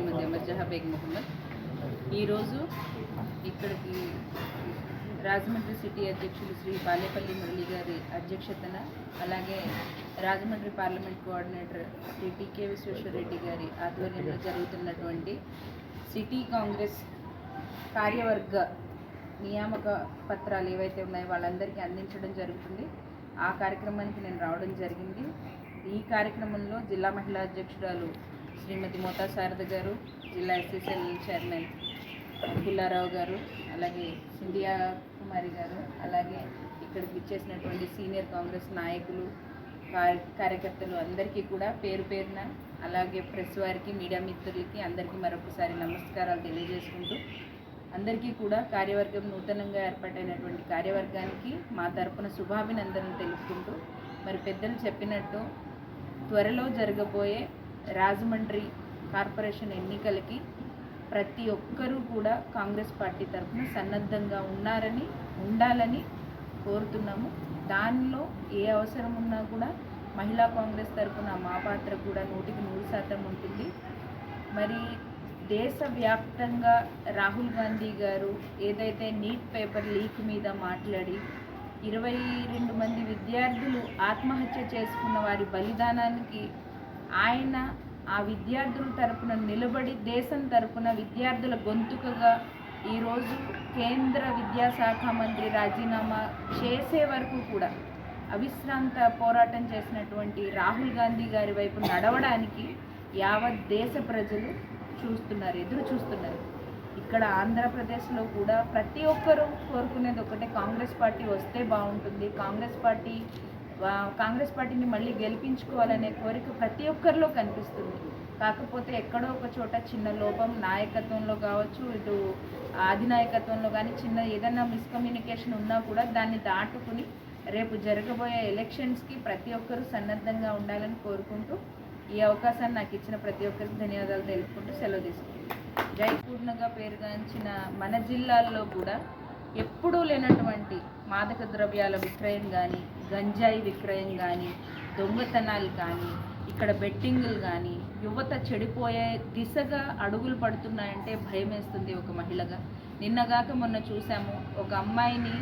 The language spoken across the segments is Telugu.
శ్రీమతి అమర్జహా బేగ్ మొహమ్మద్. ఈరోజు ఇక్కడికి రాజమండ్రి సిటీ అధ్యక్షులు శ్రీ బాలేపల్లి మురళి గారి అధ్యక్షతన, అలాగే రాజమండ్రి పార్లమెంట్ కోఆర్డినేటర్ శ్రీ టీకే విశ్వేశ్వరరెడ్డి గారి ఆధ్వర్యంలో జరుగుతున్నటువంటి సిటీ కాంగ్రెస్ కార్యవర్గ నియామక పత్రాలు ఏవైతే ఉన్నాయో వాళ్ళందరికీ అందించడం జరుగుతుంది. ఆ కార్యక్రమానికి నేను రావడం జరిగింది. ఈ కార్యక్రమంలో జిల్లా మహిళా అధ్యక్షురాలు శ్రీమతి మోతా శారద గారు, జిల్లా ఎస్ఎస్ఎల్ చైర్మన్ పుల్లారావు గారు, అలాగే సింధియా కుమారి గారు, అలాగే ఇక్కడికి ఇచ్చేసినటువంటి సీనియర్ కాంగ్రెస్ నాయకులు, కార్యకర్తలు అందరికీ కూడా పేరు పేరున, అలాగే ప్రెస్ వారికి, మీడియా మిత్రులకి అందరికీ మరొకసారి నమస్కారాలు తెలియజేసుకుంటూ, అందరికీ కూడా కార్యవర్గం నూతనంగా ఏర్పాటైనటువంటి కార్యవర్గానికి మా తరపున శుభాభినందనలు తెలుపుకుంటూ, మరి పెద్దలు చెప్పినట్టు త్వరలో జరగబోయే రాజమండ్రి కార్పొరేషన్ ఎన్నికలకి ప్రతి ఒక్కరూ కూడా కాంగ్రెస్ పార్టీ తరఫున సన్నద్ధంగా ఉండాలని కోరుతున్నాము. దానిలో ఏ అవసరం ఉన్నా కూడా మహిళా కాంగ్రెస్ తరఫున మా పాత్ర కూడా 100% ఉంటుంది. మరి దేశవ్యాప్తంగా రాహుల్ గాంధీ గారు ఏదైతే నీట్ పేపర్ లీక్ మీద మాట్లాడి 22 మంది విద్యార్థులు ఆత్మహత్య చేసుకున్న వారి బలిదానానికి ఆయన ఆ విద్యార్థుల తరపున నిలబడి దేశం తరపున విద్యార్థుల గొంతుకగా ఈరోజు కేంద్ర విద్యాశాఖ మంత్రి రాజీనామా చేసే వరకు కూడా అవిశ్రాంత పోరాటం చేసినటువంటి రాహుల్ గాంధీ గారి వైపు నడవడానికి యావత్ దేశ ప్రజలు ఎదురు చూస్తున్నారు. ఇక్కడ ఆంధ్రప్రదేశ్లో కూడా ప్రతి ఒక్కరూ కోరుకునేది ఒకటే, కాంగ్రెస్ పార్టీ వస్తే బాగుంటుంది, కాంగ్రెస్ పార్టీని మళ్ళీ గెలిపించుకోవాలనే కోరిక ప్రతి ఒక్కరిలో కనిపిస్తుంది. కాకపోతే ఎక్కడో ఒక చోట చిన్న లోపం నాయకత్వంలో కావచ్చు, ఇటు అధినాయకత్వంలో కానీ చిన్న ఏదైనా మిస్కమ్యూనికేషన్ ఉన్నా కూడా దాన్ని దాటుకుని రేపు జరగబోయే ఎలక్షన్స్కి ప్రతి ఒక్కరూ సన్నద్ధంగా ఉండాలని కోరుకుంటూ, ఈ అవకాశాన్ని నాకు ఇచ్చిన ప్రతి ఒక్కరికి ధన్యవాదాలు తెలుపుకుంటూ సెలవు తీసుకుంటాను. జైపూర్ణగా పేరుగాంచిన మన జిల్లాల్లో కూడా ఎప్పుడూ లేనటువంటి మాదక ద్రవ్యాల విక్రయం కానీ, గంజాయి విక్రయం కానీ, దొంగతనాలు కానీ, ఇక్కడ బెట్టింగులు కానీ, యువత చెడిపోయే దిశగా అడుగులు పడుతున్నాయంటే భయం వేస్తుంది ఒక మహిళగా. నిన్నగాక మొన్న చూసాము, ఒక అమ్మాయిని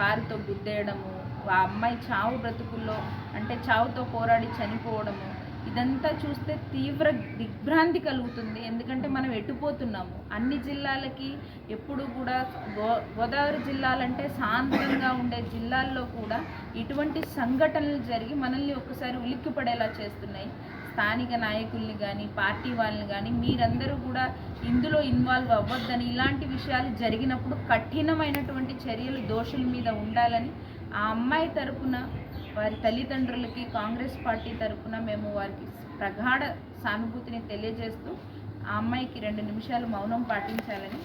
కారుతో గుద్దేయడము, ఆ అమ్మాయి చావు బ్రతుకుల్లో అంటే చావుతో పోరాడి చనిపోవడము, ఇదంతా చూస్తే తీవ్ర దిగ్భ్రాంతి కలుగుతుంది. ఎందుకంటే మనం ఎటుపోతున్నాము. అన్ని జిల్లాలకి ఎప్పుడు కూడా గోదావరి జిల్లాలంటే శాంతంగా ఉండే జిల్లాల్లో కూడా ఇటువంటి సంఘటనలు జరిగి మనల్ని ఒక్కసారి ఉలిక్కిపడేలా చేస్తున్నాయి. స్థానిక నాయకుల్ని కానీ, పార్టీ వాళ్ళని కానీ మీరందరూ కూడా ఇందులో ఇన్వాల్వ్ అవ్వద్దని, ఇలాంటి విషయాలు జరిగినప్పుడు కఠినమైనటువంటి చర్యలు దోషుల మీద ఉండాలని ఆ అమ్మాయి తరపున వారి తల్లిదండ్రులకి కాంగ్రెస్ పార్టీ తరఫున మేము వారికి ప్రగాఢ సానుభూతిని తెలియజేస్తూ ఆ అమ్మాయికి 2 నిమిషాలు మౌనం పాటించాలని.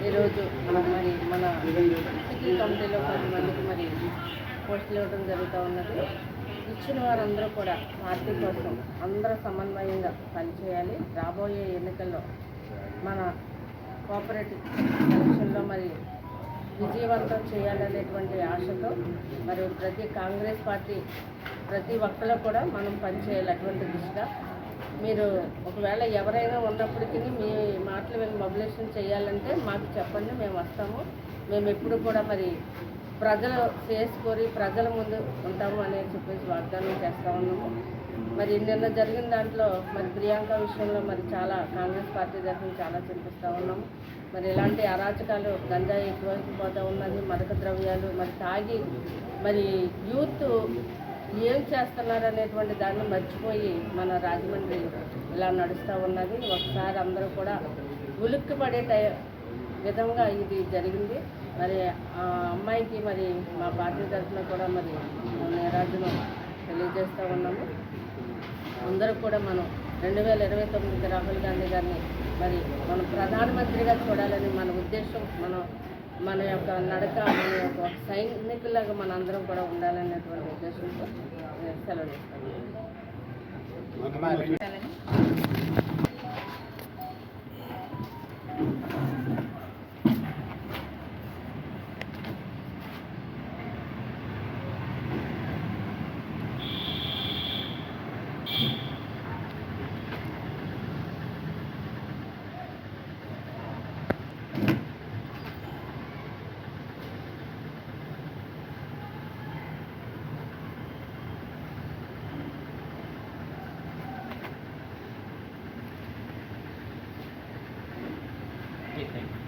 ఈరోజు మరి మన సిటీ కమిటీలో కొంతమందికి మరి పోస్టులు ఇవ్వడం జరుగుతూ ఉన్నది. ఇచ్చిన వారందరూ కూడా పార్టీ కోసం అందరూ సమన్వయంగా పనిచేయాలి. రాబోయే ఎన్నికల్లో మన కోఆపరేటివ్ ఎలక్షన్లో మరి విజయవంతం చేయాలనేటువంటి ఆశతో మరి కాంగ్రెస్ పార్టీ ప్రతి ఒక్కరు కూడా మనం పనిచేయాలి. అటువంటి దిశగా మీరు ఒకవేళ ఎవరైనా ఉన్నప్పటికీ మీ మాటలు మేము మొబిలైజేషన్ చేయాలంటే మాకు చెప్పండి, మేము వస్తాము. మేము ఎప్పుడు కూడా మరి ప్రజలు చేసుకొని ప్రజల ముందు ఉంటాము అనేది చెప్పేసి వాగ్దానం చేస్తూ ఉన్నాము. మరి నిన్న జరిగిన దాంట్లో మరి ప్రియాంక విషయంలో మరి చాలా కాంగ్రెస్ పార్టీ తరఫున చాలా చింతిస్తూ ఉన్నాము. మరి ఇలాంటి అరాచకాలు, గంజాయి ఎక్కువైపోతూ ఉన్నది, మాదక ద్రవ్యాలు మరి తాగి మరి యూత్ ఏం చేస్తున్నారనేటువంటి దాన్ని మర్చిపోయి మన రాజమండ్రి ఇలా నడుస్తూ ఉన్నది. ఒకసారి అందరూ కూడా ఉలిక్కిపడే విధంగా ఇది జరిగింది. మరి ఆ అమ్మాయికి మరి మా పార్టీ తరఫున కూడా మరి నీరాజనం తెలియజేస్తూ ఉన్నాము. అందరూ కూడా మనం 2029 రాహుల్ గాంధీ గారిని మరి మనం ప్రధానమంత్రిగా చూడాలని మన ఉద్దేశం. మన యొక్క నడక, మన యొక్క సైనికులాగా మనందరం కూడా ఉండాలనేటువంటి ఉద్దేశంతో సెలవు చేస్తాను. Okay, thank you.